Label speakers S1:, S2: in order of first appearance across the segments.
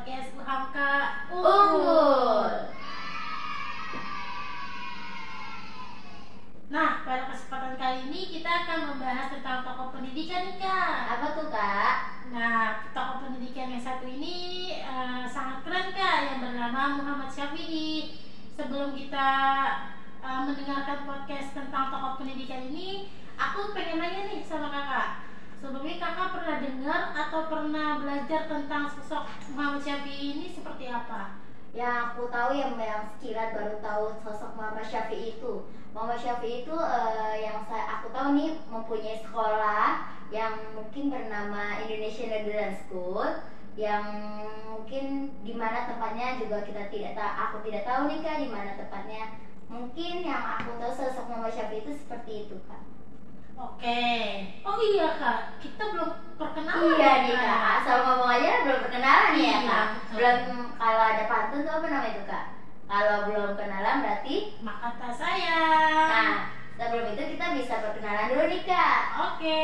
S1: podcast Hamka
S2: Unggul.
S1: Nah, pada kesempatan kali ini kita akan membahas tentang tokoh pendidikan nih Kak.
S2: Apa tuh Kak?
S1: Nah, tokoh pendidikan yang satu ini sangat keren Kak, yang bernama Muhammad Syafi'i. Sebelum kita mendengarkan podcast tentang tokoh pendidikan ini, aku pengen nanya nih sama Kakak. Sebelumnya Kakak pernah dengar atau pernah belajar tentang sosok Muhammad Syafi'i ini seperti apa?
S2: Yang aku tahu yang sekilas baru tahu sosok Muhammad Syafi'i itu. Muhammad Syafi'i itu aku tahu nih mempunyai sekolah yang mungkin bernama Indonesian Netherlands School, yang mungkin di mana tempatnya juga aku tidak tahu nih Kak di mana tempatnya. Mungkin yang aku tahu sosok Muhammad Syafi'i itu seperti itu Kak.
S1: Oke. Oh iya Kak, kita belum perkenalan.
S2: Iya nih Kak, asal ngomong aja belum perkenalan ya
S1: Iya,
S2: Kak.
S1: betul.
S2: Belum, kalau ada pantun tuh apa namanya itu Kak? Kalau belum kenalan berarti.
S1: Maka tak saya.
S2: Nah, sebelum itu kita bisa perkenalan dulu nih Kak.
S1: Oke.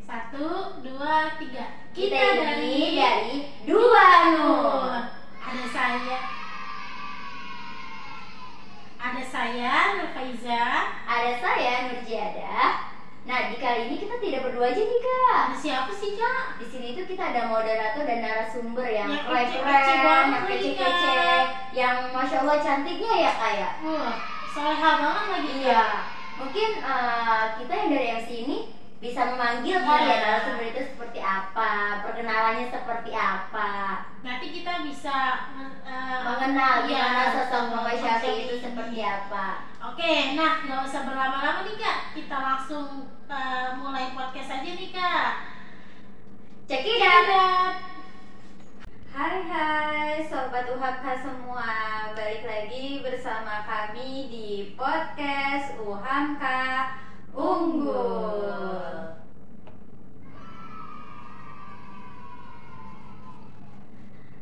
S1: 1, 2, 3.
S2: Kita ini dari Dua Nur.
S1: Ada saya Nur Faiza.
S2: Ada saya Nurjiada. Nah, di kali ini kita tidak berdua aja nih Kak.
S1: Ada siapa sih Kak?
S2: Di sini tuh kita ada moderator dan narasumber yang
S1: Yang
S2: keren-keren,
S1: kece-kece banget
S2: yang
S1: lagi,
S2: kece-kece,
S1: Kak.
S2: yang masya Allah cantiknya ya Kak ya.
S1: Wah, soleha banget lagi Kak.
S2: Iya, mungkin kita yang dari MC ini bisa memanggil kali ya
S1: Iya.
S2: narasumber itu seperti apa, perkenalannya seperti apa,
S1: Nanti kita bisa
S2: mengenal
S1: iya,
S2: gimana sosok Muhammad
S1: Muhammad
S2: Syafi'i
S1: Syafi'i
S2: itu seperti apa.
S1: Oke, nah nggak usah berlama-lama nih Kak. Kita langsung mulai podcast aja nih Kak.
S2: Check it out.
S1: Dadah.
S2: Hai Sobat UHAMKA semua, balik lagi bersama kami di podcast UHAMKA Unggul.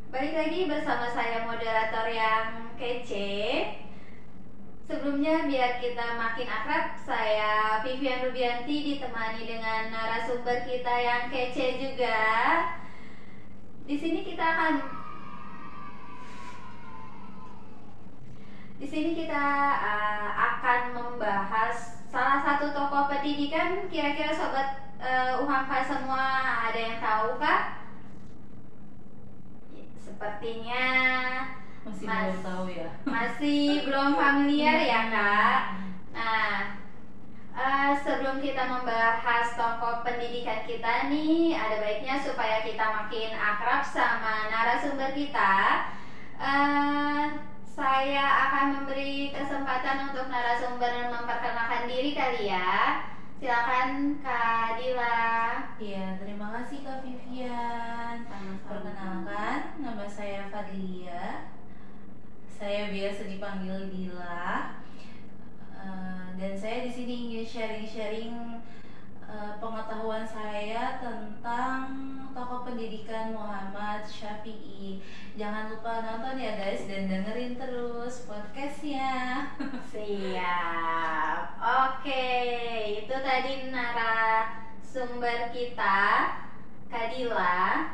S2: Balik lagi bersama saya moderator yang kece. Sebelumnya biar kita makin akrab, saya Vivian Rubianti ditemani dengan narasumber kita yang kece juga. Di sini kita akan membahas salah satu tokoh pendidikan. Kira-kira sobat UHAMKA semua ada yang tahu Kak? Sepertinya
S3: masih belum tahu ya.
S2: Masih belum familiar ya Kak. Nah, sebelum kita membahas tokoh pendidikan kita nih, ada baiknya supaya kita makin akrab sama narasumber kita. Saya akan memberi kesempatan untuk narasumber memperkenalkan diri kali ya. Silakan Kak Dila.
S3: Iya, terima kasih Kak Vivian. Perkenalkan, nama saya Fadlia. Saya biasa dipanggil Dila. Dan saya di sini ingin sharing-sharing pengetahuan saya tentang tokoh pendidikan Muhammad Syafi'i. Jangan lupa nonton ya guys dan dengerin terus podcastnya.
S2: Siap. Oke, itu tadi narasumber kita Kadila.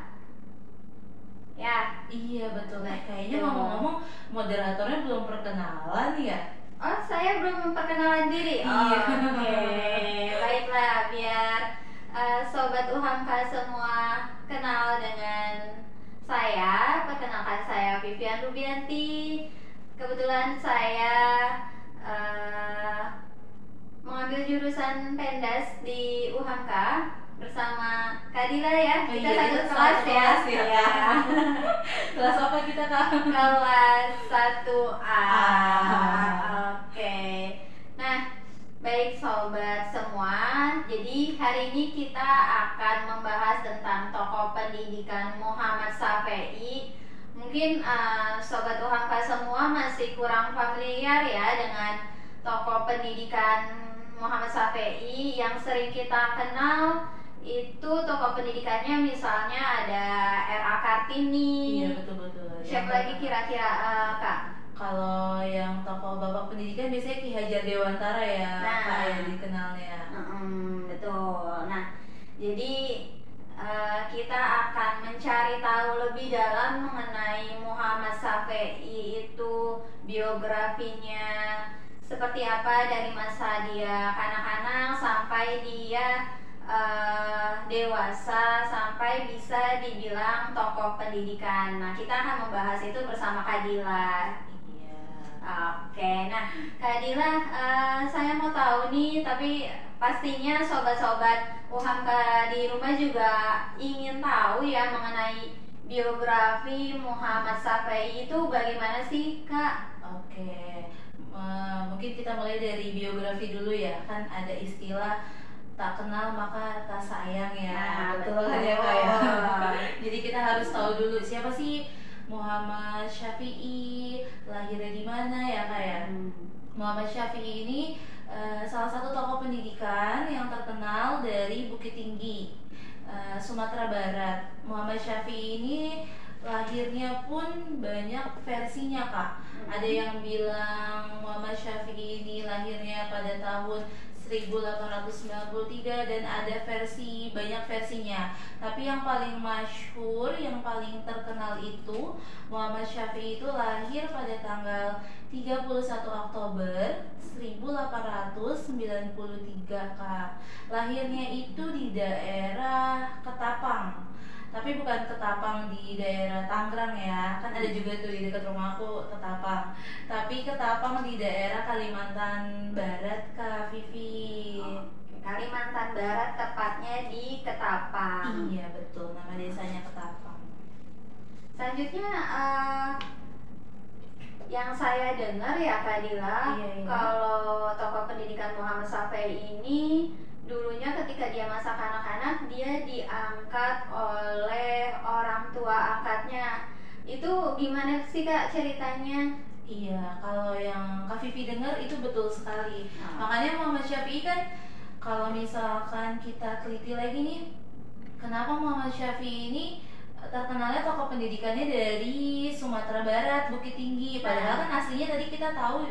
S2: Ya.
S3: Iya betul. Kayaknya ngomong-ngomong moderatornya belum perkenalan ya.
S2: Oh, saya belum memperkenalkan diri.
S3: Iya.
S2: Oke, baiklah biar sobat UHAMKA semua kenal dengan saya. Perkenalkan saya Vivian Rubianti. Kebetulan saya mengambil jurusan Pendas di UHAMKA bersama Kadila ya. Kita
S3: Iya,
S2: satu
S3: kita
S2: kelas
S3: satu
S2: ya.
S3: kelas ya.
S2: Iya.
S3: Kelas apa kita Kak?
S2: Kelas 1A.
S3: Ah.
S2: Oke. Nah, baik sobat semua. Jadi hari ini kita akan membahas tentang tokoh pendidikan Muhammad Syafi'i. Mungkin sobat UHAMKA semua masih kurang familiar ya dengan tokoh pendidikan Muhammad Syafi'i. Yang sering kita kenal itu tokoh pendidikannya misalnya ada R.A. Kartini.
S3: Iya betul-betul.
S2: Siapa lagi kira-kira Kak?
S3: Kalau yang tokoh bapak pendidikan biasanya Ki Hajar Dewantara ya,
S2: Nah.
S3: Kak ya dikenalnya.
S2: Betul. Nah, jadi kita akan mencari tahu lebih dalam mengenai Muhammad Syafi'i itu, biografinya seperti apa dari masa dia kanak-kanak sampai dia dewasa, sampai bisa dibilang tokoh pendidikan. Nah, kita akan membahas itu bersama Kak Dila.
S3: Iya.
S2: Oke, nah Kak Dila, saya mau tahu nih, tapi pastinya sobat-sobat UHAMKA di rumah juga ingin tahu ya mengenai biografi Muhammad Syafi'i itu bagaimana sih, Kak?
S3: Oke, mungkin kita mulai dari biografi dulu ya. Kan ada istilah tak kenal maka tak sayang ya.
S2: Nah,
S3: betul kan ya Kak ya? Jadi kita harus tahu dulu siapa sih Muhammad Syafi'i, lahirnya di mana ya Kak ya? Muhammad Syafi'i ini salah satu tokoh pendidikan yang terkenal dari Bukit Tinggi, Sumatera Barat. Muhammad Syafi'i ini lahirnya pun banyak versinya Kak. Ada yang bilang Muhammad Syafi'i ini lahirnya pada tahun 1893 dan ada banyak versinya. Tapi yang paling masyhur, yang paling terkenal itu Muhammad Syafi'i itu lahir pada tanggal 31 Oktober 1893 Kak. Lahirnya itu di daerah Ketapang. Tapi bukan Ketapang di daerah Tangerang ya. Kan ada juga tuh di dekat rumahku Ketapang. Tapi Ketapang di daerah Kalimantan Barat Kak Vivi.
S2: Kalimantan Barat, tepatnya di Ketapang.
S3: Iya betul, nama desanya Ketapang.
S2: Selanjutnya yang saya dengar ya Kak Dila,
S3: Iya.
S2: kalau tokoh pendidikan Muhammad Syafi'i ini dulunya ketika dia masa kanak-kanak dia diangkat oleh orang tua angkatnya. Itu gimana sih Kak ceritanya?
S3: Iya, kalau yang Kak Vivi dengar itu betul sekali. Makanya Muhammad Syafi'i kan, kalau misalkan kita teliti lagi nih, kenapa Muhammad Syafi'i ini terkenalnya tokoh pendidikannya dari Sumatera Barat, Bukit Tinggi. Padahal kan aslinya tadi kita tahu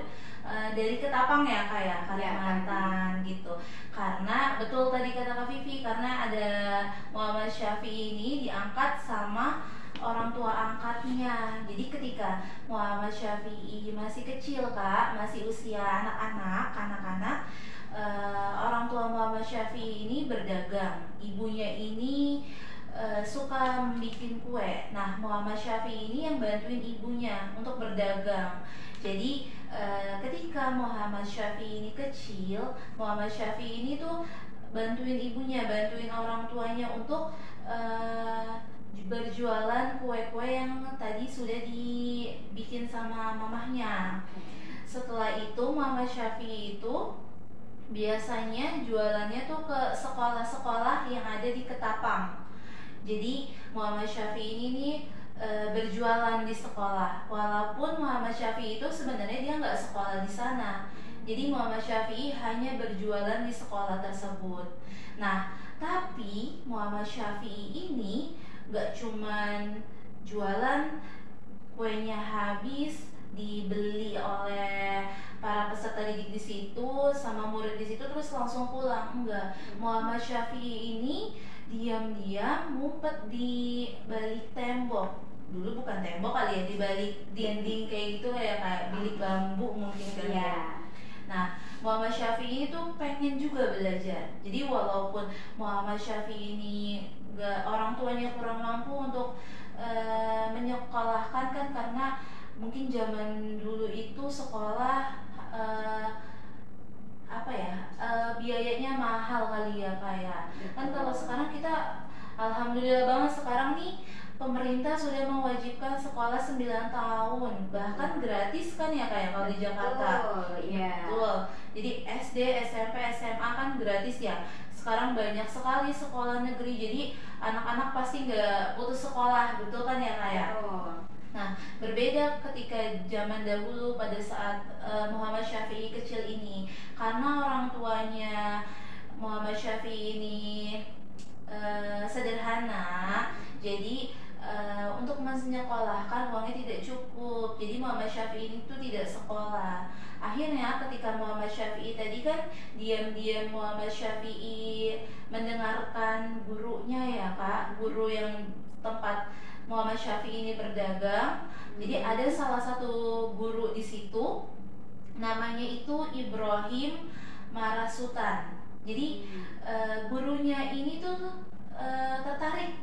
S3: dari Ketapang ya Kak ya, Kalimantan gitu. Karena betul tadi kata Kak Vivi, karena ada Muhammad Syafi'i ini diangkat sama orang tua angkatnya. Jadi ketika Muhammad Syafi'i masih kecil Kak, masih usia anak-anak, orang tua Muhammad Syafi'i ini berdagang. Ibunya ini suka bikin kue. Nah, Muhammad Syafi'i ini yang bantuin ibunya untuk berdagang. Jadi ketika Muhammad Syafi'i ini kecil, Muhammad Syafi'i ini tuh bantuin ibunya, bantuin orang tuanya untuk berjualan kue-kue yang tadi sudah dibikin sama mamahnya. Setelah itu Muhammad Syafi'i itu biasanya jualannya tuh ke sekolah-sekolah yang ada di Ketapang. Jadi Muhammad Syafi'i ini nih berjualan di sekolah. Walaupun Muhammad Syafi'i itu sebenarnya dia nggak sekolah di sana. Jadi Muhammad Syafi'i hanya berjualan di sekolah tersebut. Nah, tapi Muhammad Syafi'i ini nggak cuman jualan kuenya habis dibeli oleh para peserta didik di situ sama murid di situ terus langsung pulang. Enggak. Muhammad Syafi'i ini diam-diam ngumpet di balik tembok. Dulu bukan tembok kali ya, di balik dinding kayak gitu ya, kayak bilik bambu mungkin kan ya. Nah, Muhammad Syafi'i itu pengen juga belajar. Jadi walaupun Muhammad Syafi'i ini orang tuanya kurang mampu untuk menyekolahkan kan, karena mungkin zaman dulu itu sekolah biayanya mahal kali ya kayak. Kan kalau sekarang kita alhamdulillah banget sekarang nih pemerintah sudah mewajibkan sekolah 9 tahun, bahkan gratis kan ya kayak kalau di Jakarta. Betul. Jadi SD, SMP, SMA kan gratis ya. Sekarang banyak sekali sekolah negeri, jadi anak-anak pasti nggak putus sekolah, betul kan ya kayak. Nah, berbeda ketika zaman dahulu pada saat Muhammad Syafi'i kecil ini, karena orang tuanya Muhammad Syafi'i ini sederhana, jadi untuk menyekolahkan uangnya tidak cukup. Jadi Muhammad Syafi'i itu tidak sekolah. Akhirnya ketika Muhammad Syafi'i tadi kan diam-diam Muhammad Syafi'i mendengarkan gurunya ya Kak, guru yang tempat Muhammad Syafi'i ini berdagang. Jadi ada salah satu guru di situ, namanya itu Ibrahim Marasutan. Jadi gurunya ini tuh tertarik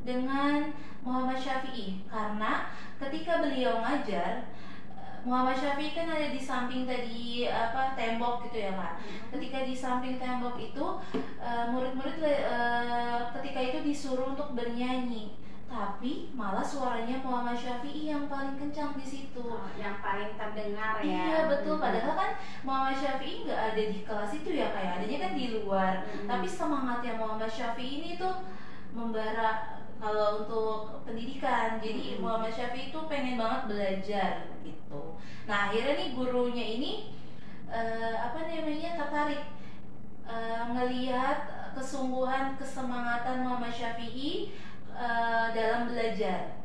S3: dengan Muhammad Syafi'i karena ketika beliau ngajar, Muhammad Syafi'i kan ada di samping tadi tembok gitu ya Kak. Ketika di samping tembok itu murid-murid ketika itu disuruh untuk bernyanyi, tapi malah suaranya Muhammad Syafi'i yang paling kencang di situ.
S2: Yang paling terdengar ya.
S3: Iya betul, padahal kan Muhammad Syafi'i nggak ada di kelas itu ya kayak adanya kan di luar. Tapi semangatnya Muhammad Syafi'i ini tuh membara kalau untuk pendidikan. Jadi Muhammad Syafi'i itu pengen banget belajar gitu. Nah akhirnya nih gurunya ini tertarik ngelihat kesungguhan kesemangatan Muhammad Syafi'i dalam belajar.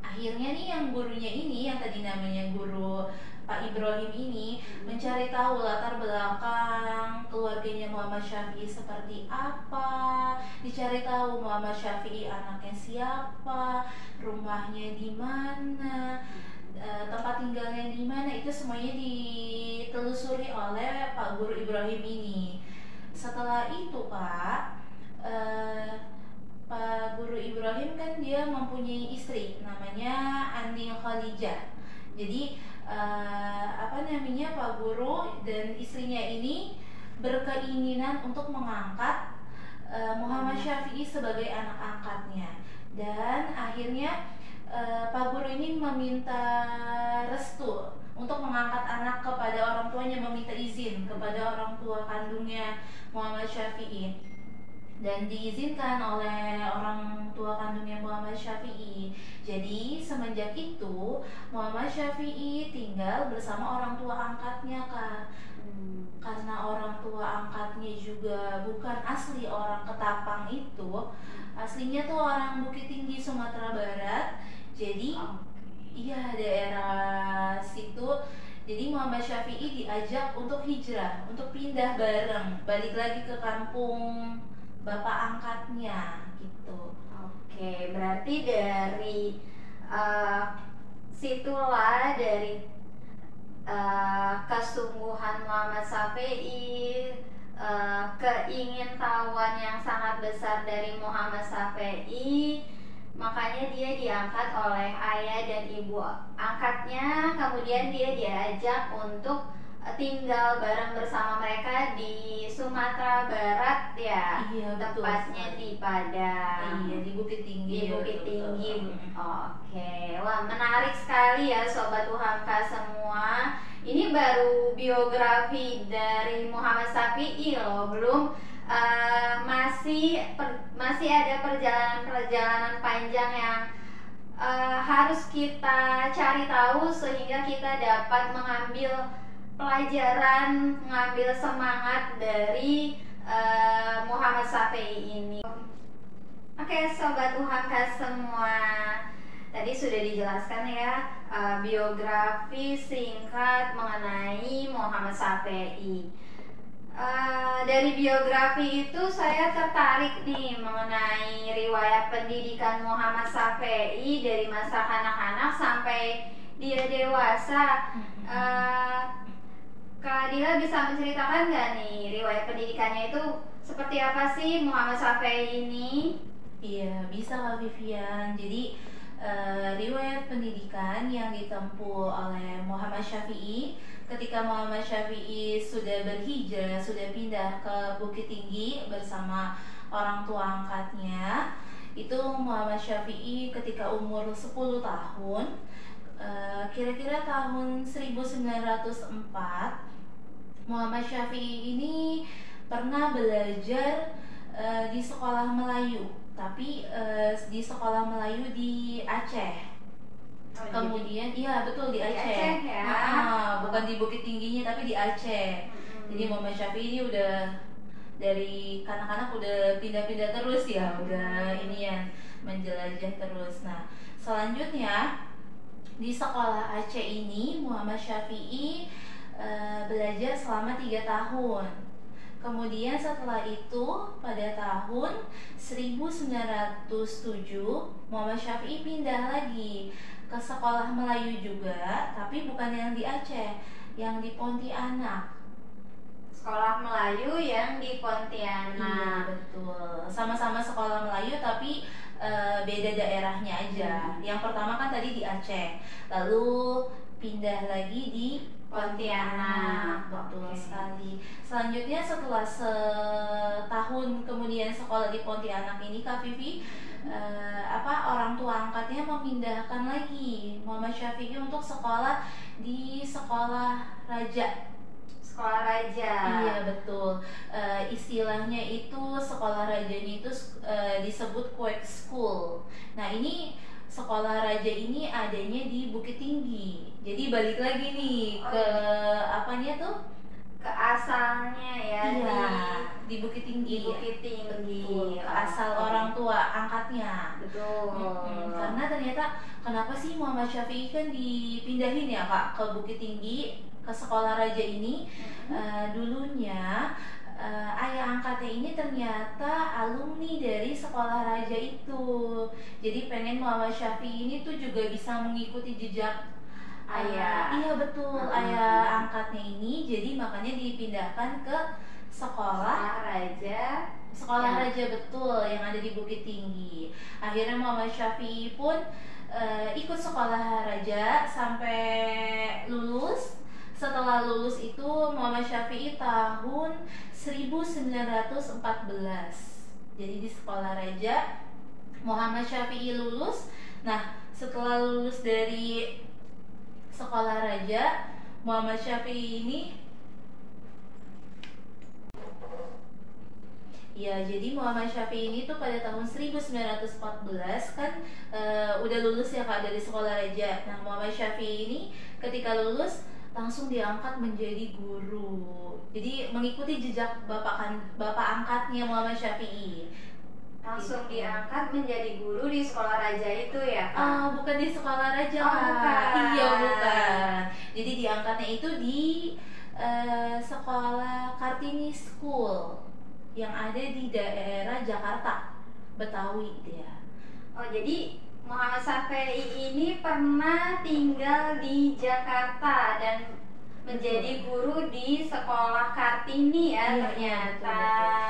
S3: Akhirnya nih yang gurunya ini yang tadi namanya guru Pak Ibrahim ini mencari tahu latar belakang keluarganya Muhammad Syafi'i seperti apa, dicari tahu Muhammad Syafi'i anaknya siapa, rumahnya di mana, tempat tinggalnya di mana, itu semuanya ditelusuri oleh Pak Guru Ibrahim ini. Setelah itu Pak Guru Ibrahim kan dia mempunyai istri namanya Aning Khalijah. Jadi Pak Guru dan istrinya ini berkeinginan untuk mengangkat Muhammad Syafi'i sebagai anak angkatnya. Dan akhirnya Pak Guru ini meminta restu untuk mengangkat anak kepada orang tuanya, meminta izin kepada orang tua kandungnya Muhammad Syafi'i, dan diizinkan oleh orang tua kandungnya Muhammad Syafi'i. Jadi semenjak itu Muhammad Syafi'i tinggal bersama orang tua angkatnya Kak. Karena orang tua angkatnya juga bukan asli orang Ketapang itu, aslinya tuh orang Bukit Tinggi Sumatera Barat. Jadi iya daerah situ. Jadi Muhammad Syafi'i diajak untuk hijrah, untuk pindah bareng, balik lagi ke kampung bapak angkatnya gitu.
S2: Oke, berarti dari situlah dari kesungguhan Muhammad Syafi'i, keingintahuan yang sangat besar dari Muhammad Syafi'i, makanya dia diangkat oleh ayah dan ibu angkatnya. Kemudian dia diajak untuk tinggal bareng bersama mereka di Sumatera Barat ya.
S3: Iya,
S2: tepatnya
S3: betul,
S2: di Padang.
S3: Iya, di Bukit Tinggi.
S2: Di Bukit Tinggi. Oke, wah menarik sekali ya Sobat UHK semua. Ini baru biografi dari Muhammad Syafi'i loh, belum masih ada perjalanan panjang yang harus kita cari tahu sehingga kita dapat mengambil pelajaran, mengambil semangat dari Muhammad Syafi'i ini. Oke, Sobat UHK semua, tadi sudah dijelaskan ya biografi singkat mengenai Muhammad Syafi'i. Dari biografi itu saya tertarik nih mengenai riwayat pendidikan Muhammad Syafi'i dari masa kanak-kanak sampai dia dewasa. Kak Dila bisa menceritakan nggak nih riwayat pendidikannya itu seperti apa sih Muhammad Syafi'i ini?
S3: Iya, bisa Kak Vivian. Jadi riwayat pendidikan yang ditempuh oleh Muhammad Syafi'i ketika Muhammad Syafi'i sudah berhijrah, sudah pindah ke Bukit Tinggi bersama orang tua angkatnya. Itu Muhammad Syafi'i ketika umur 10 tahun, kira-kira tahun 1904, Muhammad Syafi'i ini pernah belajar di sekolah Melayu, tapi di sekolah Melayu di Aceh. Kemudian iya betul di Aceh,
S2: ya.
S3: Bukan di Bukit Tingginya tapi di Aceh. Jadi Muhammad Syafi'i ini udah dari kanak-kanak udah pindah-pindah terus ya, udah inian. menjelajah terus. Nah, selanjutnya di sekolah Aceh ini Muhammad Syafi'i belajar selama 3 tahun. Kemudian setelah itu pada tahun 1907 Muhammad Syafi'i pindah lagi ke sekolah Melayu juga, tapi bukan yang di Aceh, yang di Pontianak.
S2: Sekolah Melayu yang di
S3: Iya,
S2: Pontianak.
S3: betul. Sama-sama sekolah Melayu tapi beda daerahnya aja. Yang pertama kan tadi di Aceh, lalu pindah lagi di
S2: Pontianak.
S3: Betul
S2: Oke.
S3: sekali. Selanjutnya setelah setahun kemudian sekolah di Pontianak ini, Kak Vivi, orang tua angkatnya memindahkan lagi Muhammad Syafi'i untuk sekolah di sekolah raja.
S2: Sekolah Raja.
S3: Iya betul. Istilahnya itu sekolah rajanya itu disebut Quake School. Nah ini sekolah raja ini adanya di Bukit Tinggi. Jadi balik lagi nih
S2: Oh,
S3: ke apanya tuh?
S2: Ke asalnya ya
S3: Iya, di Bukit Tinggi.
S2: di Bukit Tinggi.
S3: Betul, ke asal
S2: Oke.
S3: orang tua angkatnya.
S2: Betul.
S3: Karena ternyata kenapa sih Muhammad Syafi'i kan dipindahin ya Kak ke Bukit Tinggi, ke sekolah raja ini? Dulunya ayah angkatnya ini ternyata alumni dari sekolah raja itu. Jadi pengen Muhammad Syafi'i ini tuh juga bisa mengikuti jejak
S2: Ayah.
S3: Iya betul, ayah angkatnya ini. Jadi makanya dipindahkan ke sekolah
S2: Sekolah Raja.
S3: raja betul yang ada di Bukit Tinggi. Akhirnya Muhammad Syafi'i pun ikut sekolah raja sampai lulus. Setelah lulus itu Muhammad Syafi'i tahun 1914. Jadi di sekolah raja Muhammad Syafi'i lulus. Nah, setelah lulus dari sekolah raja, Muhammad Syafi'i ini ya, jadi Muhammad Syafi'i ini tuh pada tahun 1914 kan udah lulus ya Kak dari sekolah raja. Nah, Muhammad Syafi'i ini ketika lulus langsung diangkat menjadi guru. Jadi mengikuti jejak bapak angkatnya Muhammad Syafi'i.
S2: Langsung diangkat menjadi guru di sekolah raja itu ya Kak?
S3: Bukan di sekolah raja
S2: Oh,
S3: Kak.
S2: bukan.
S3: Iya bukan. Jadi diangkatnya itu di sekolah Kartini School yang ada di daerah Jakarta, Betawi dia.
S2: Oh, jadi Muhammad Syafi'i ini pernah tinggal di Jakarta dan menjadi guru di sekolah Kartini ya
S3: Iya,
S2: ternyata.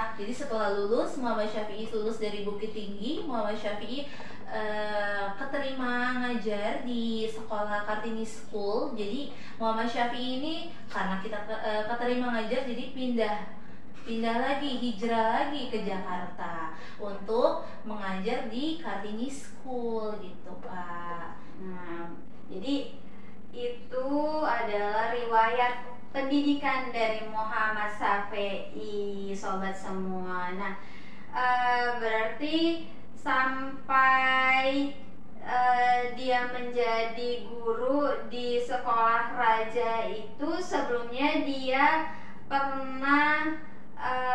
S3: betul. Jadi setelah lulus Muhammad Syafi'i lulus dari Bukit Tinggi, Muhammad Syafi'i keterima ngajar di sekolah Kartini School. Jadi Muhammad Syafi'i ini karena kita keterima ngajar, jadi pindah lagi, hijrah lagi ke Jakarta untuk mengajar di Kartini School gitu Pak.
S2: Nah, jadi itu adalah riwayat pendidikan dari Muhammad Syafi'i, sobat semua. Nah, berarti sampai dia menjadi guru di sekolah raja itu sebelumnya dia pernah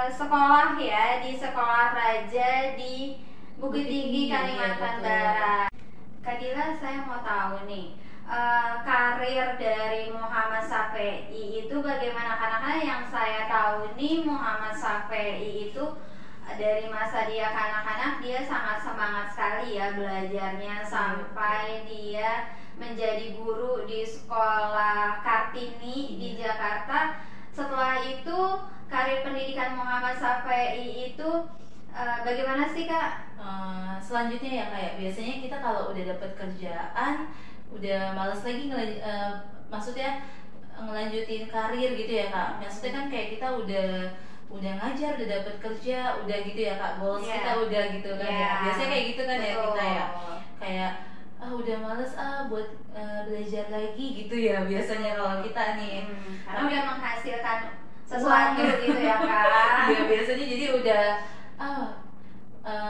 S2: sekolah ya di sekolah raja di Bukit Tinggi, Kalimantan Barat. Kak Dila, saya mau tahu nih karir dari Muhammad Syafi'i itu bagaimana? Karena yang saya tahu nih Muhammad Syafi'i itu dari masa dia kanak-kanak dia sangat semangat sekali ya belajarnya sampai dia menjadi guru di sekolah Kartini di Jakarta. Setelah itu karir pendidikan Muhammad Syafi'i itu bagaimana sih Kak?
S3: Selanjutnya ya kayak biasanya kita kalau udah dapat kerjaan udah males lagi maksudnya ngelanjutin karir gitu ya Kak. Maksudnya kan kayak kita udah ngajar, udah dapat kerja, udah gitu ya Kak, goals kita udah gitu kan ya. Biasanya kayak gitu kan ya kita ya. Kayak udah males buat belajar lagi gitu ya biasanya kalau kita nih.
S2: Karena udah menghasilkan sesuatu gitu ya Kak.
S3: Iya biasanya jadi udah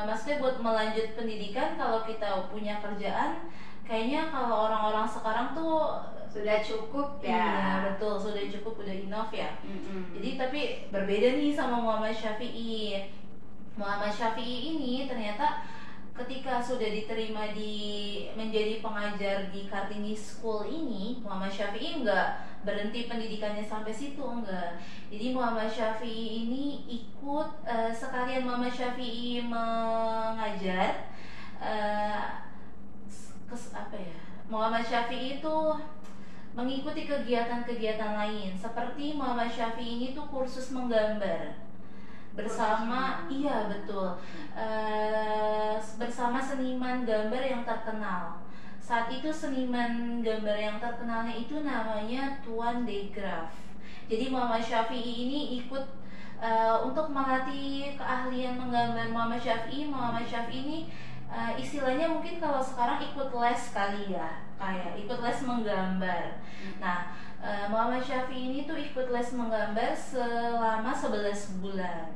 S3: maksudnya buat melanjut pendidikan kalau kita punya kerjaan kayaknya kalau orang-orang sekarang tuh
S2: sudah cukup ya.
S3: Iya betul, sudah cukup, udah enough ya. Jadi tapi berbeda nih sama Muhammad Syafi'i. Muhammad Syafi'i ini ternyata ketika sudah diterima menjadi pengajar di Kartini School ini, Muhammad Syafi'i nggak berhenti pendidikannya sampai situ, enggak. Jadi Muhammad Syafi'i ini ikut sekalian Muhammad Syafi'i mengajar, Muhammad Syafi'i itu mengikuti kegiatan-kegiatan lain, seperti Muhammad Syafi'i ini tuh kursus menggambar bersama, iya betul, bersama seniman gambar yang terkenal. Saat itu seniman gambar yang terkenalnya itu namanya Tuan de Graaf. Jadi Muhammad Syafi'i ini ikut untuk melatih keahlian menggambar Muhammad Syafi'i. Muhammad Syafi'i ini istilahnya mungkin kalau sekarang ikut les kali ya, kayak ikut les menggambar. Nah, Muhammad Syafi'i ini tuh ikut les menggambar selama 11 bulan.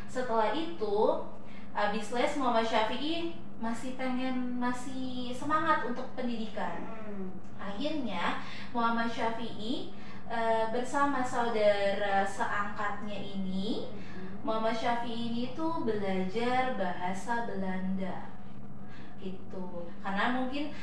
S3: Setelah itu, habis les, Muhammad Syafi'i masih semangat untuk pendidikan. Akhirnya Muhammad Syafi'i bersama saudara seangkatnya ini, Muhammad Syafi'i ini tuh belajar bahasa Belanda gitu. Karena mungkin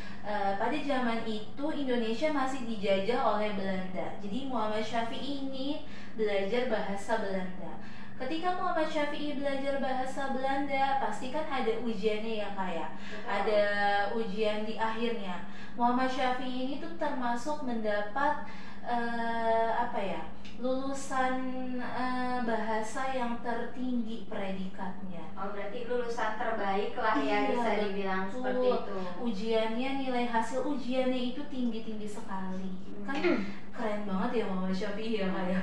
S3: pada zaman itu Indonesia masih dijajah oleh Belanda. Jadi Muhammad Syafi'i ini belajar bahasa Belanda. Ketika Muhammad Syafi'i belajar bahasa Belanda, pasti kan ada ujiannya ya Kak ya. Ada ujian di akhirnya. Muhammad Syafi'i ini tuh termasuk mendapat lulusan bahasa yang tertinggi predikatnya.
S2: Oh, berarti lulusan terbaik lah ya, bisa dibilang seperti itu.
S3: Ujiannya, nilai hasil ujiannya itu tinggi-tinggi sekali. Kan keren banget ya Muhammad Syafi'i ya Kak ya.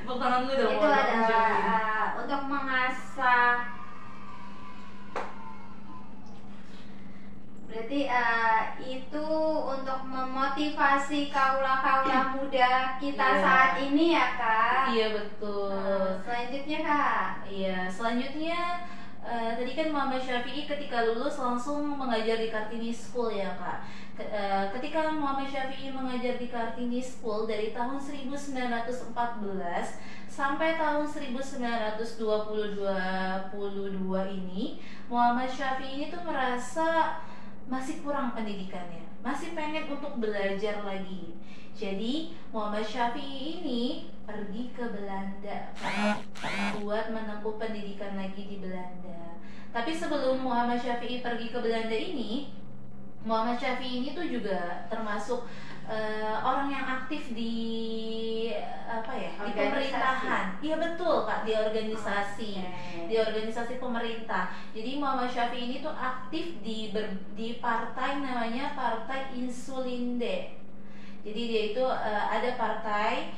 S3: Tepuk tangan dulu dong.
S2: Itu adalah untuk mengasah. Berarti itu untuk memotivasi kaula-kaula muda kita saat ini ya Kak.
S3: Iya betul.
S2: Selanjutnya Kak.
S3: Iya, selanjutnya tadi kan Muhammad Syafi'i ketika lulus langsung mengajar di Kartini School ya Kak. Ketika Muhammad Syafi'i mengajar di Kartini School dari tahun 1914 sampai tahun 1922 ini, Muhammad Syafi'i itu merasa masih kurang pendidikannya, masih pengen untuk belajar lagi. Jadi Muhammad Syafi'i ini pergi ke Belanda buat menempuh pendidikan lagi di Belanda. Tapi sebelum Muhammad Syafi'i pergi ke Belanda ini, Muhammad Syafi'i ini tuh juga termasuk orang yang aktif di di pemerintahan. Iya betul Kak, di organisasi, di organisasi pemerintah. Jadi Muhammad Syafi'i ini tuh aktif di partai namanya Partai Insulinde. Jadi dia itu ada partai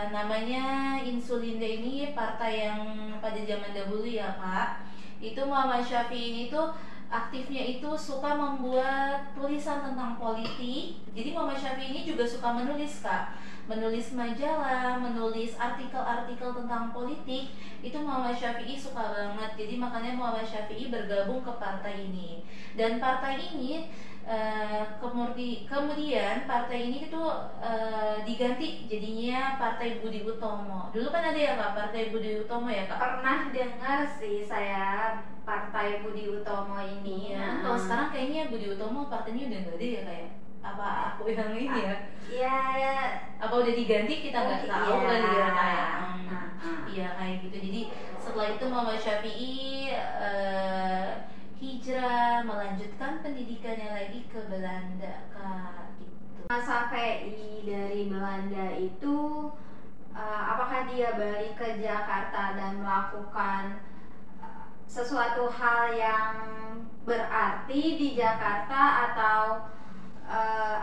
S3: namanya Insulinde, ini partai yang pada zaman dahulu ya Kak. Itu Muhammad Syafi'i ini tuh aktifnya itu suka membuat tulisan tentang politik. Jadi Muhammad Syafi'i ini juga suka menulis Kak, menulis majalah, menulis artikel-artikel tentang politik. Itu Muhammad Syafi'i suka banget. Jadi makanya Muhammad Syafi'i bergabung ke partai ini. Dan partai ini kemudian partai ini itu diganti jadinya Partai Budi Utomo. Dulu kan ada ya Kak, Partai Budi Utomo ya Kak?
S2: Pernah dengar sih saya Partai Budi Utomo ini.
S3: Ya, kalau sekarang kayaknya Budi Utomo partainya udah nggak ada ya kayak. Apa aku yang ini ya?
S2: Iya ya.
S3: Apa udah diganti kita nggak tahu kali ya kayak. Iya kayak gitu. Jadi setelah itu Muhammad Syafi'i hijrah melanjutkan pendidikannya lagi ke Belanda Kak gitu.
S2: Mas Syafi'i dari Belanda itu apakah dia balik ke Jakarta dan melakukan sesuatu hal yang berarti di Jakarta, atau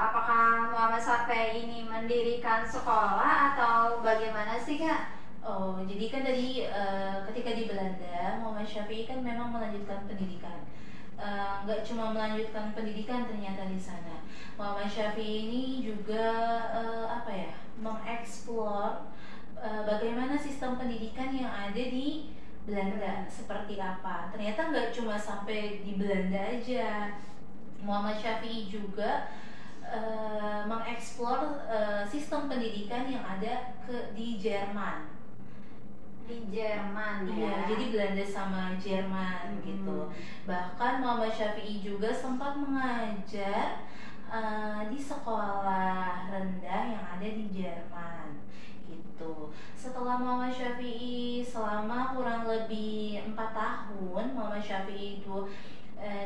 S2: apakah Muhammad Syafi'i ini mendirikan sekolah atau bagaimana sih Kak?
S3: Oh, jadi kan tadi ketika di Belanda, Muhammad Syafi'i kan memang melanjutkan pendidikan. Nggak cuma melanjutkan pendidikan ternyata di sana. Muhammad Syafi'i ini juga mengeksplor bagaimana sistem pendidikan yang ada di Belanda seperti apa. Ternyata nggak cuma sampai di Belanda aja. Muhammad Syafi'i juga mengeksplor sistem pendidikan yang ada di Jerman.
S2: Di Jerman
S3: Iya,
S2: ya.
S3: jadi Belanda sama Jerman gitu. Bahkan Muhammad Syafi'i juga sempat mengajar di sekolah rendah yang ada di Jerman gitu. Setelah Muhammad Syafi'i selama kurang lebih 4 tahun Muhammad Syafi'i itu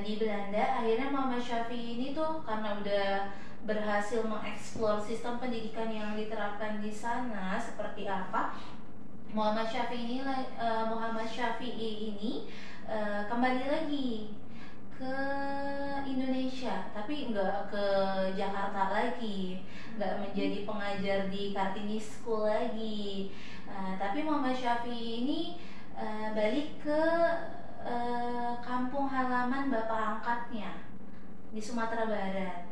S3: di Belanda, akhirnya Muhammad Syafi'i ini tuh karena udah berhasil mengeksplor sistem pendidikan yang diterapkan di sana seperti apa, Muhammad Syafi'i ini kembali lagi ke Indonesia, tapi nggak ke Jakarta lagi, nggak menjadi pengajar di Kartini School lagi. Tapi Muhammad Syafi'i ini balik ke kampung halaman bapak angkatnya di Sumatera Barat.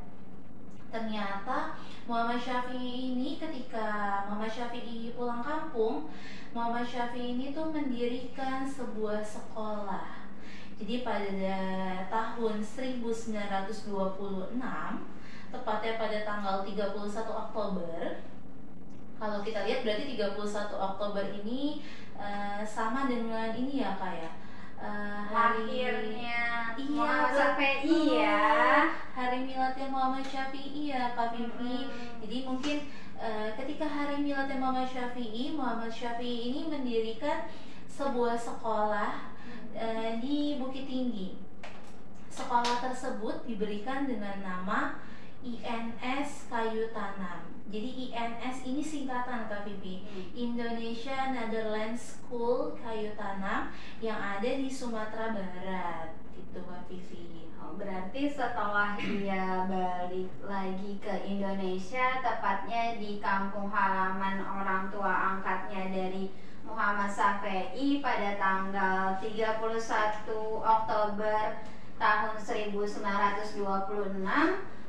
S3: Ternyata Muhammad Syafi'i ini ketika Muhammad Syafi'i pulang kampung, Muhammad Syafi'i ini tuh mendirikan sebuah sekolah. Jadi pada tahun 1926, tepatnya pada tanggal 31 Oktober. Kalau kita lihat berarti 31 Oktober ini sama dengan ini ya Kak ya.
S2: Lahirnya
S3: Iya,
S2: Muhammad Syafi'i ya.
S3: Hari miladnya Muhammad Syafi'i ya Kak Vivi. Jadi mungkin ketika hari miladnya Muhammad Syafi'i ini mendirikan sebuah sekolah di Bukit Tinggi. Sekolah tersebut diberikan dengan nama INS Kayu Tanam. Jadi INS ini singkatan Kak Vivi, Indonesia Netherlands School Kayu Tanam yang ada di Sumatera Barat. Itu Kak Vivi.
S2: Berarti setelah dia balik lagi ke Indonesia, tepatnya di kampung halaman orang tua angkatnya dari Muhammad Syafi'i pada tanggal 31 Oktober tahun 1926,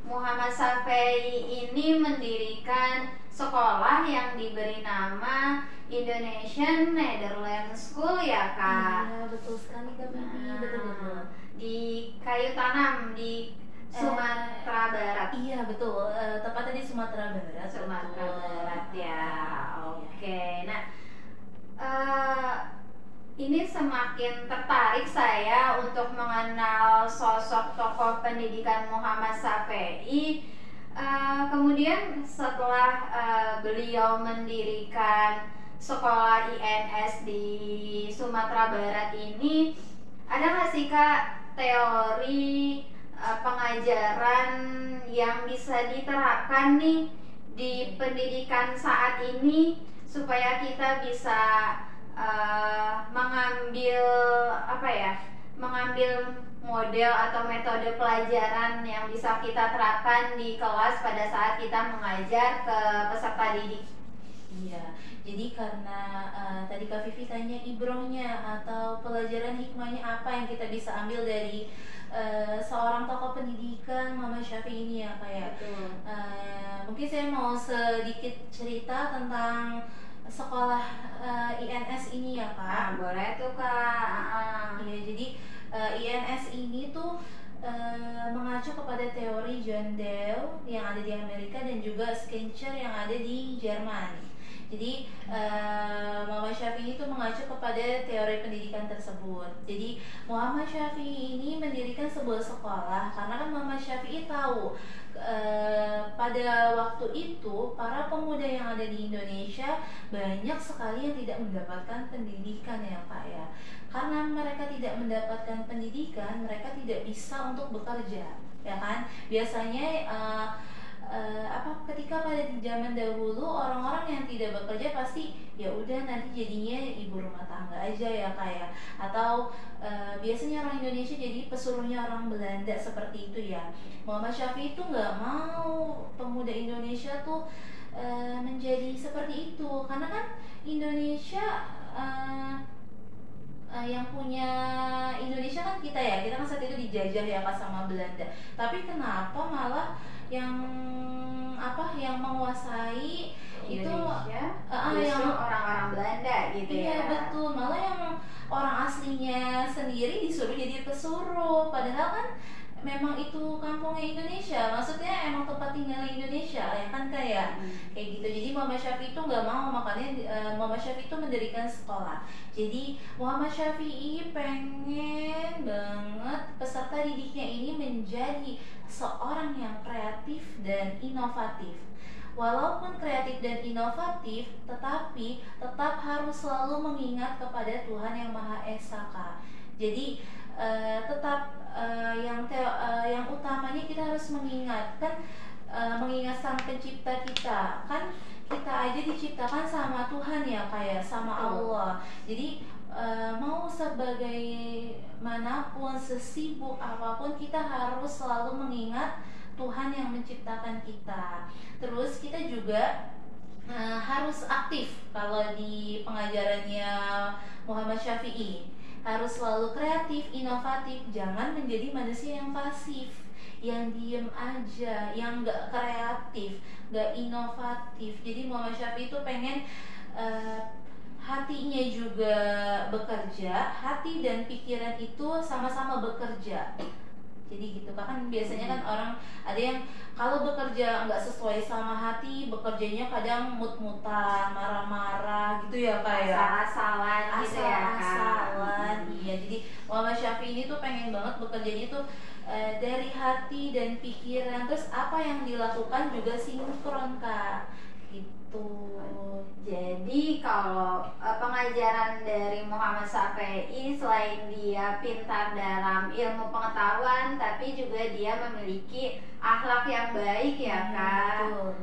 S2: Muhammad Syafi'i ini mendirikan sekolah yang diberi nama Indonesian Netherlands School ya Kak.
S3: Iya, betul sekali Kak Vivi, betul-betul.
S2: Di Kayu Tanam di Sumatera Barat.
S3: Iya betul, tepatnya di Sumatera Barat.
S2: Sumatera Barat ya. Oke. Nah, ini semakin tertarik saya untuk mengenal sosok tokoh pendidikan Muhammad Syafi'i. Kemudian setelah beliau mendirikan sekolah INS di Sumatera Barat ini, ada nggak sih Kak teori pengajaran yang bisa diterapkan nih di pendidikan saat ini supaya kita bisa mengambil model atau metode pelajaran yang bisa kita terapkan di kelas pada saat kita mengajar ke peserta didik.
S3: Iya, jadi karena tadi Kak Vivi tanya ibrohnya atau pelajaran hikmahnya apa yang kita bisa ambil dari seorang tokoh pendidikan Muhammad Syafi'i ini ya Kak ya. Mungkin saya mau sedikit cerita tentang sekolah INS ini ya Kak.
S2: Boleh tuh Kak.
S3: Iya, jadi INS ini tuh mengacu kepada teori John Dewey yang ada di Amerika dan juga Skincher yang ada di Jerman. Jadi Muhammad Syafi'i itu mengacu kepada teori pendidikan tersebut. Jadi Muhammad Syafi'i ini mendirikan sebuah sekolah karena kan Muhammad Syafi'i tahu pada waktu itu para pemuda yang ada di Indonesia banyak sekali yang tidak mendapatkan pendidikan ya Pak ya. Karena mereka tidak mendapatkan pendidikan, mereka tidak bisa untuk bekerja, ya kan? Biasanya ketika pada di zaman dahulu orang-orang yang tidak bekerja pasti ya udah nanti jadinya ibu rumah tangga aja ya Kak ya. Atau biasanya orang Indonesia jadi pesuruhnya orang Belanda seperti itu ya. Muhammad Syafi'i itu nggak mau pemuda Indonesia tuh menjadi seperti itu karena kan Indonesia yang punya Indonesia kan kita ya, kita kan saat itu dijajah ya Kak sama Belanda. Tapi kenapa malah yang menguasai
S2: Indonesia
S3: itu
S2: justru orang-orang Belanda gitu ya.
S3: Iya betul, malah yang orang aslinya sendiri disuruh jadi pesuruh, padahal kan memang itu kampungnya Indonesia, maksudnya emang tempat tinggalnya Indonesia ya kan kayak gitu. Jadi Muhammad Syafi'i itu nggak mau, makanya Muhammad Syafi'i itu mendirikan sekolah. Jadi Muhammad Syafi'i pengen banget peserta didiknya ini menjadi seorang yang kreatif dan inovatif. Walaupun kreatif dan inovatif, tetapi tetap harus selalu mengingat kepada Tuhan yang Maha Esa, Kak. Jadi tetap yang utamanya kita harus mengingatkan, mengingat Sang Pencipta kita. Kan kita aja diciptakan sama Tuhan ya, kayak sama Allah. Jadi mau sebagaimanapun, sesibuk apapun, kita harus selalu mengingat Tuhan yang menciptakan kita. Terus kita juga harus aktif. Kalau di pengajarannya Muhammad Syafi'i, harus selalu kreatif, inovatif. Jangan menjadi manusia yang pasif, yang diem aja, yang gak kreatif, gak inovatif. Jadi Muhammad Syafi'i itu pengen hatinya juga bekerja, hati dan pikiran itu sama-sama bekerja. Jadi gitu kan biasanya kan orang ada yang kalau bekerja nggak sesuai sama hati, bekerjanya kadang mut-mutan, marah-marah gitu ya, kayak
S2: asal-asalan gitu ya, Kak.
S3: asal-asalan. Iya, jadi Muhammad Syafi'i ini tuh pengen banget bekerjanya tuh dari hati dan pikiran. Terus apa yang dilakukan juga sinkron, Kak, gitu.
S2: Jadi kalau pengajaran dari Muhammad Syafi'i, selain dia pintar dalam ilmu pengetahuan, tapi juga dia memiliki akhlak yang baik ya, Kak.
S3: Betul.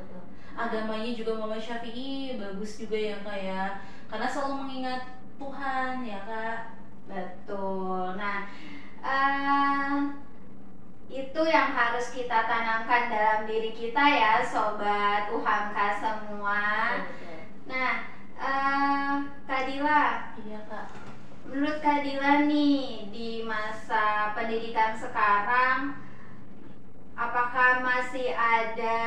S3: Agamanya juga Muhammad Syafi'i bagus juga ya, Kak ya, karena selalu mengingat Tuhan ya, Kak.
S2: Betul. Nah, itu yang harus kita tanamkan dalam diri kita ya, sobat UHAMK semua. Nah, Kak Dila,
S3: Iya, Kak.
S2: menurut Kak Dila nih, di masa pendidikan sekarang, apakah masih ada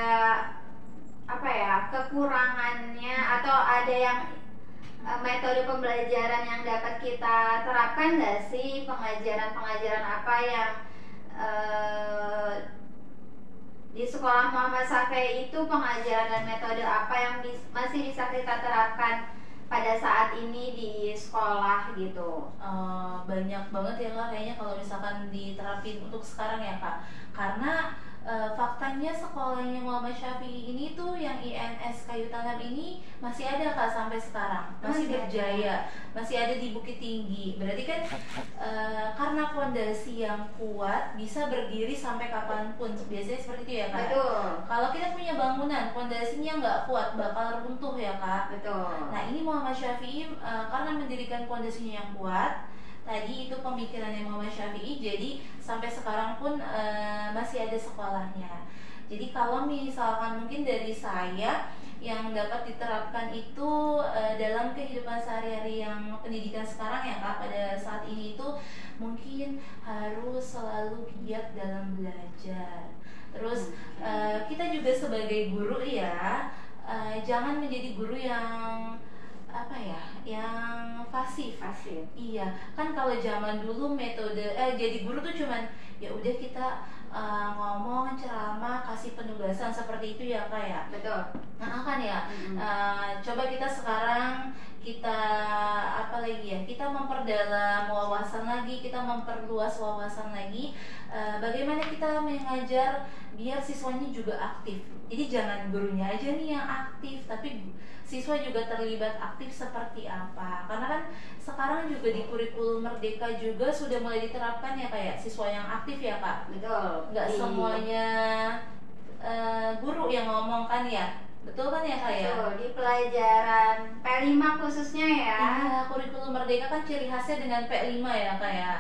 S2: kekurangannya, atau ada yang metode pembelajaran yang dapat kita terapkan nggak sih? Pengajaran-pengajaran apa yang di sekolah Muhammad Syafi'i itu, pengajaran dan metode apa yang masih bisa kita terapkan pada saat ini di sekolah gitu?
S3: Banyak banget ya, Kak, kayaknya kalau misalkan diterapin untuk sekarang ya, Kak. Karena faktanya sekolahnya Muhammad Syafi'i ini tuh yang INS Kayu Tanam ini masih ada, Kak, sampai sekarang. Masih berjaya, masih ada di Bukit Tinggi. Berarti kan karena fondasi yang kuat bisa berdiri sampai kapanpun. Biasanya seperti itu ya, Kak.
S2: Betul.
S3: Kalau kita punya bangunan fondasinya nggak kuat, bakal runtuh ya, Kak.
S2: Betul.
S3: Nah, ini Muhammad Syafi'i karena mendirikan fondasinya yang kuat. Tadi itu pemikirannya Muhammad Syafi'i, jadi sampai sekarang pun masih ada sekolahnya. Jadi kalau misalkan mungkin dari saya yang dapat diterapkan itu dalam kehidupan sehari-hari yang pendidikan sekarang ya, Kak, pada saat ini itu mungkin harus selalu giat dalam belajar. Terus kita juga sebagai guru ya, jangan menjadi guru yang yang pasif. Iya, kan kalau zaman dulu metode jadi guru tuh cuman ya udah kita ngomong, ceramah, kasih penugasan seperti itu ya, Kak ya.
S2: Betul.
S3: Nah, kan ya. Coba kita sekarang kita kita memperdalam wawasan lagi, kita memperluas wawasan lagi. Bagaimana kita mengajar biar siswanya juga aktif. Jadi jangan gurunya aja nih yang aktif, tapi siswa juga terlibat aktif seperti apa. Karena kan sekarang juga di kurikulum Merdeka juga sudah mulai diterapkan ya, kayak siswa yang aktif ya, Kak.
S2: Betul.
S3: Nggak semuanya guru yang ngomong kan ya. Betul kan ya, Kak ya?
S2: Betul, di pelajaran P5 khususnya ya.
S3: Iya, kurikulum Merdeka kan ciri khasnya dengan P5 ya, Kak ya.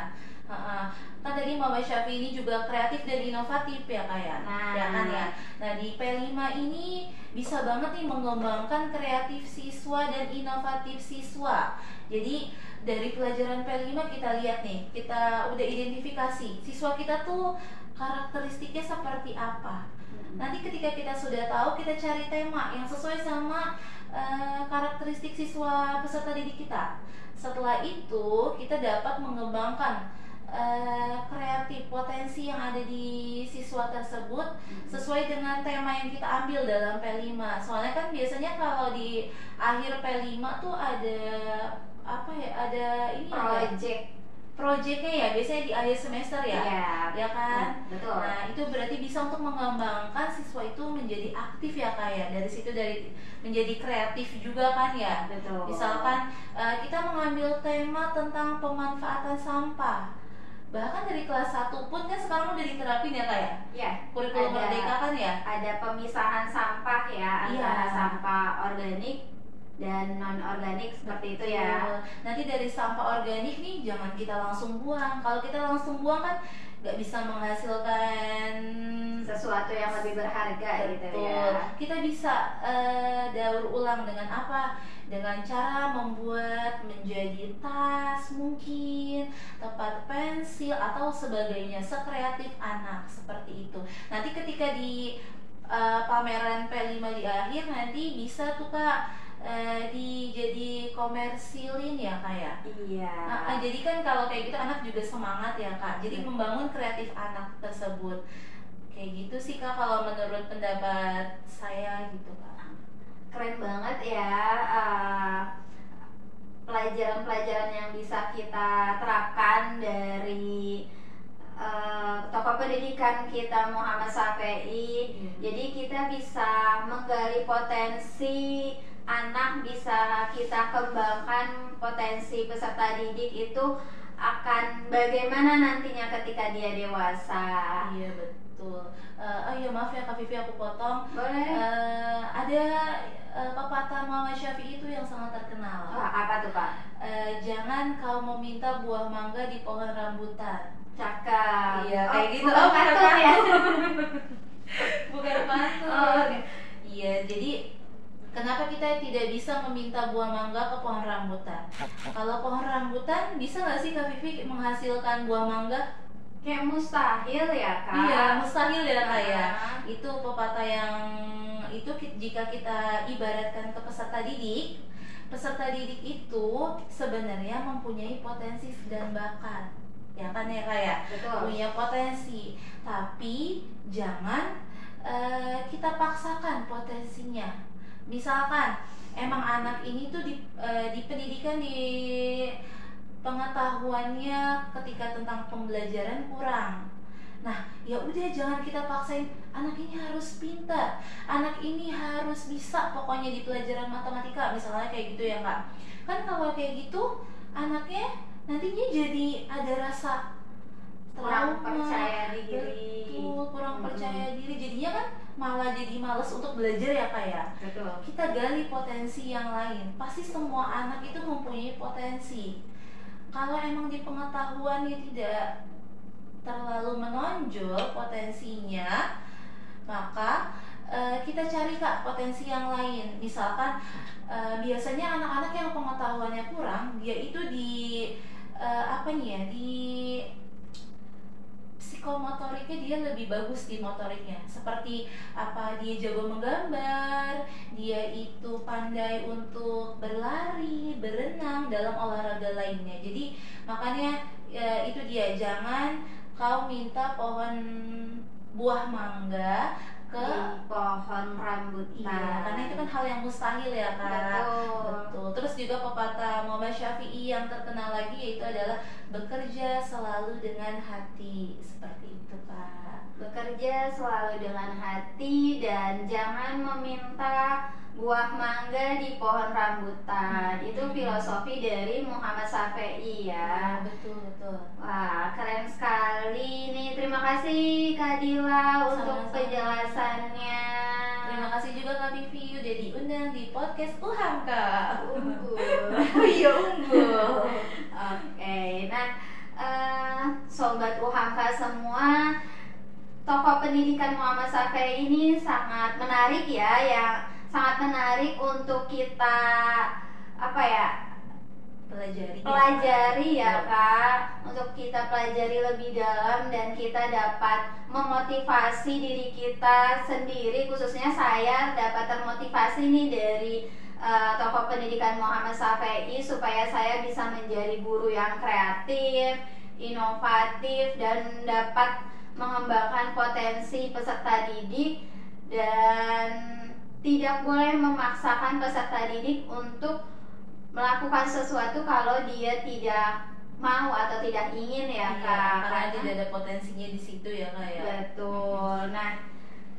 S3: Kan tadi Muhammad Syafi'i ini juga kreatif dan inovatif ya, Kak ya. Ya kan ya. Nah, di P5 ini bisa banget nih mengembangkan kreatif siswa dan inovatif siswa. Jadi dari pelajaran P5 kita lihat nih, kita udah identifikasi siswa kita tuh karakteristiknya seperti apa. Nanti ketika kita sudah tahu, kita cari tema yang sesuai sama karakteristik siswa peserta didik kita. Setelah itu kita dapat mengembangkan kreatif, potensi yang ada di siswa tersebut sesuai dengan tema yang kita ambil dalam P5. Soalnya kan biasanya kalau di akhir P5 tuh ada apa ya, ada ini projectnya ya, biasanya di akhir semester ya, ya kan?
S2: Betul.
S3: Nah itu berarti bisa untuk mengembangkan siswa itu menjadi aktif ya Kak ya, dari situ dari menjadi kreatif juga kan ya.
S2: Betul.
S3: Misalkan kita mengambil tema tentang pemanfaatan sampah, bahkan dari kelas 1 pun kan sekarang udah diterapin ya Kak ya?
S2: Iya.
S3: Kurikulum Merdeka kan ya?
S2: Ada pemisahan sampah ya, antara sampah organik dan non organik seperti itu ya.
S3: Nanti dari sampah organik nih jangan kita langsung buang. Kalau kita langsung buang kan nggak bisa menghasilkan
S2: sesuatu yang lebih berharga gitu ya.
S3: Kita bisa daur ulang dengan apa? Dengan cara membuat menjadi tas mungkin, tempat pensil atau sebagainya, sekreatif anak seperti itu. Nanti ketika di pameran P5 di akhir nanti bisa tuh Kak jadi komersilin ya Kak ya.
S2: Iya.
S3: Jadi kan kalau kayak gitu anak juga semangat ya Kak. Jadi membangun kreatif anak tersebut. Kayak gitu sih Kak kalau menurut pendapat saya gitu Kak.
S2: Keren banget ya, pelajaran-pelajaran yang bisa kita terapkan dari tokoh pendidikan kita Muhammad Safei. Jadi kita bisa menggali potensi anak, bisa kita kembangkan potensi peserta didik itu akan bagaimana nantinya ketika dia dewasa.
S3: Iya betul. Iya maaf ya Kak Vivi aku potong.
S2: Boleh.
S3: Ada pepatah Muhammad Syafi'i itu yang sangat terkenal.
S2: Apa tuh Kak?
S3: Jangan kau meminta buah mangga di pohon rambutan.
S2: Cakep.
S3: Iya kayak gitu.
S2: Bukan pantun ya.
S3: Bukan pantun. Iya jadi kenapa kita tidak bisa meminta buah mangga ke pohon rambutan? Kalau pohon rambutan bisa nggak sih Kak Vivi menghasilkan buah mangga?
S2: Kayak mustahil ya Kak?
S3: Iya mustahil ya Kak ya. Itu pepatah yang itu jika kita ibaratkan ke peserta didik itu sebenarnya mempunyai potensi dan bakat. Ya kan ya Kak ya?
S2: Betul.
S3: Punya potensi, tapi jangan kita paksakan potensinya. Misalkan emang anak ini tuh di pendidikan, di pengetahuannya ketika tentang pembelajaran kurang. Nah, ya udah jangan kita paksain anak ini harus pintar, anak ini harus bisa pokoknya di pelajaran matematika misalnya kayak gitu ya Kak. Kan kalau kayak gitu anaknya nantinya jadi ada rasa
S2: kurang
S3: trauma,
S2: percaya diri.
S3: betul, kurang percaya diri, jadinya kan malah jadi males untuk belajar ya Kak ya.
S2: Betul.
S3: Kita gali potensi yang lain. Pasti semua anak itu mempunyai potensi. Kalau emang di pengetahuannya tidak terlalu menonjol potensinya, maka kita cari Kak potensi yang lain. Misalkan biasanya anak-anak yang pengetahuannya kurang, dia itu di di psikomotoriknya dia lebih bagus di motoriknya. Seperti apa, dia jago menggambar, dia itu pandai untuk berlari, berenang, dalam olahraga lainnya. Jadi makanya itu dia, jangan kau minta pohon buah mangga ke
S2: pohon rambutan.
S3: Iya, karena itu kan hal yang mustahil ya Kak. Betul. Terus juga pepatah Muhammad Syafi'i yang terkenal lagi yaitu adalah bekerja selalu dengan hati. Seperti itu Kak.
S2: Bekerja selalu dengan hati dan jangan meminta buah mangga di pohon rambutan. Itu filosofi dari Muhammad Safei ya.
S3: Betul.
S2: Wah, keren sekali nih. Terima kasih Kak Dila untuk penjelasannya.
S3: Terima kasih juga Kak Vivi udah diundang di podcast Uham Kak.
S2: Unggul.
S3: Iya unggul.
S2: Oke, nah sobat Uhamka semua, tokoh pendidikan Muhammad Safei ini sangat menarik ya, yang sangat menarik untuk kita pelajari ya Kak, untuk kita pelajari lebih dalam dan kita dapat memotivasi diri kita sendiri, khususnya saya dapat termotivasi nih dari tokoh pendidikan Muhammad Safei supaya saya bisa menjadi guru yang kreatif, inovatif dan dapat mengembangkan potensi peserta didik, dan tidak boleh memaksakan peserta didik untuk melakukan sesuatu kalau dia tidak mau atau tidak ingin ya,
S3: Iya,
S2: Kak.
S3: karena tidak ada potensinya di situ ya, Kak ya.
S2: Betul. Nah,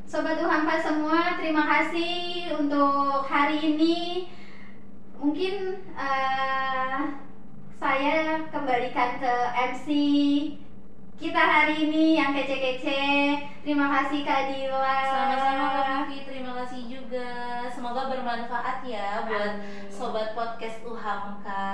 S2: Sobat UHAMKA semua, terima kasih untuk hari ini. Mungkin saya kembalikan ke MC kita hari ini yang kece-kece. Terima kasih Kak Dila.
S3: Sama-sama Kak Vivi, terima kasih juga. Semoga bermanfaat ya buat
S2: Amin.
S3: sobat podcast UHAMKA.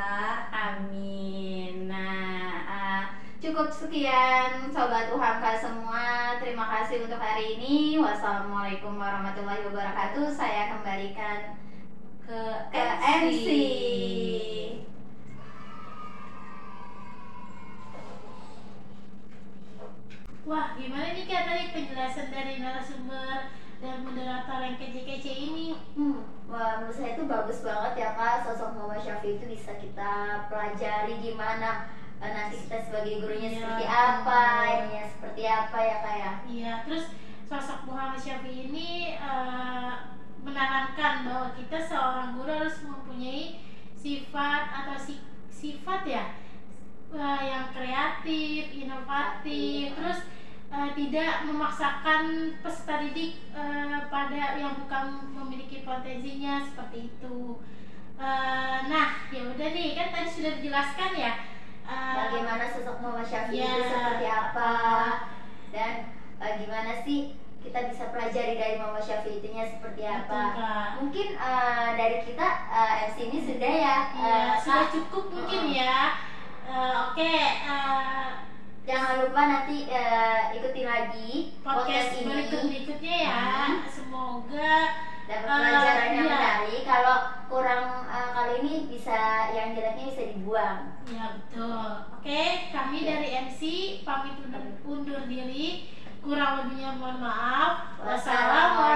S2: Amin. Nah, cukup sekian Sobat UHAMKA semua. Terima kasih untuk hari ini. Wassalamualaikum warahmatullahi wabarakatuh. Saya kembalikan
S3: Ke
S2: ke MC.
S1: Wah, gimana nih Kak tadi penjelasan dari narasumber dan moderator yang kece-kece ini?
S2: Wah, menurut saya itu bagus banget ya Kak. Sosok Mama Syafi itu bisa kita pelajari gimana nanti kita sebagai gurunya
S1: Iya.
S2: seperti apa, ininya seperti apa ya Kak ya.
S1: Iya, terus sosok Muhammad Syafi'i ini menanamkan bahwa kita seorang guru harus mempunyai sifat atau sifat ya yang kreatif, inovatif, terus tidak memaksakan peserta didik pada yang bukan memiliki potensinya seperti itu. Nah, ya udah nih, kan tadi sudah dijelaskan ya.
S2: Bagaimana sosok Mama Syafi
S1: Iya.
S2: itu seperti apa, dan gimana sih kita bisa pelajari dari Mama Syafi itunya seperti apa.
S1: Betul, Kak.
S2: Mungkin dari kita MC ini sudah ya.
S1: Iya, sudah
S2: Kak.
S1: cukup mungkin ya. Oke,
S2: Jangan lupa nanti ikuti lagi
S1: podcast
S2: ini.
S1: berikutnya ya. Semoga
S2: Dapat pelajaran yang
S1: iya.
S2: menarik. Kalau kurang kali ini bisa yang jeleknya bisa dibuang.
S1: ya betul. Oke, kami dari MC pamit undur diri. Kurang lebihnya mohon maaf. Wassalamualaikum